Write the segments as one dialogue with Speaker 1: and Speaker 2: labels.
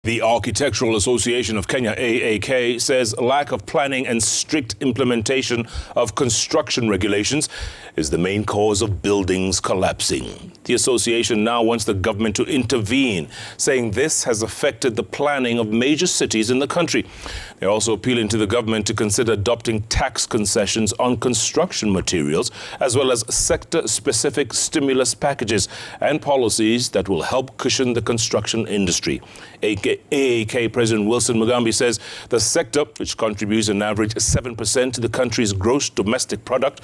Speaker 1: The Architectural Association of Kenya, AAK, says lack of planning and strict implementation of construction regulations is the main cause of buildings collapsing. The association now wants the government to intervene, saying this has affected the planning of major cities in the country. They're also appealing to the government to consider adopting tax concessions on construction materials, as well as sector-specific stimulus packages and policies that will help cushion the construction industry. AAK President Wilson Mugambi says the sector, which contributes an average 7% to the country's gross domestic product,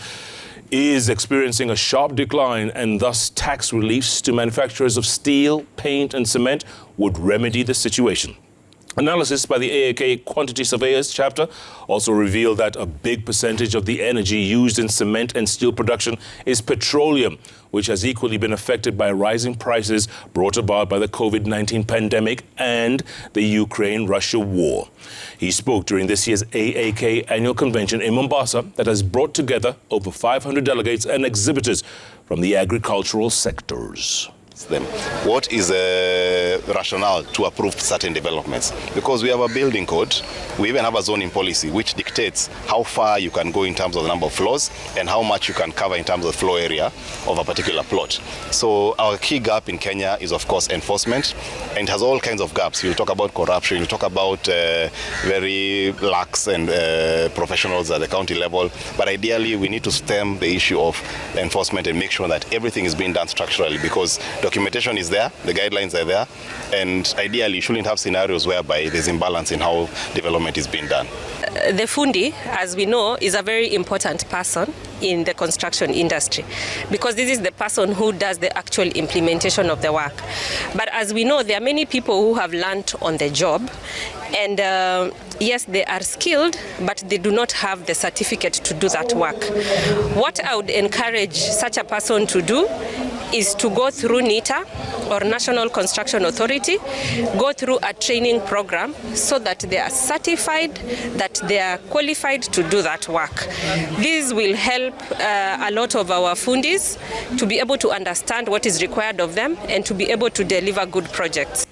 Speaker 1: is experiencing a sharp decline, and thus tax reliefs to manufacturers of steel, paint and cement would remedy the situation. Analysis by the AAK Quantity Surveyors chapter also revealed that a big percentage of the energy used in cement and steel production is petroleum, which has equally been affected by rising prices brought about by the COVID-19 pandemic and the Ukraine-Russia war. He spoke during this year's AAK annual convention in Mombasa that has brought together over 500 delegates and exhibitors from the agricultural sectors.
Speaker 2: Them. What is the rationale to approve certain developments? Because we have a building code, we even have a zoning policy which dictates how far you can go in terms of the number of floors and how much you can cover in terms of the floor area of a particular plot. So our key gap in Kenya is of course enforcement, and it has all kinds of gaps. You'll talk about corruption, you'll talk about very lax and professionals at the county level, but ideally we need to stem the issue of enforcement and make sure that everything is being done structurally, because documentation is there, the guidelines are there, and ideally you shouldn't have scenarios whereby there's imbalance in how development is being done.
Speaker 3: The fundi, as we know, is a very important person in the construction industry, because this is the person who does the actual implementation of the work. But as we know, there are many people who have learned on the job, and yes, they are skilled, but they do not have the certificate to do that work. What I would encourage such a person to do is to go through NITA or National Construction Authority, go through a training program so that they are certified, that they are qualified to do that work. This will help a lot of our fundis to be able to understand what is required of them and to be able to deliver good projects.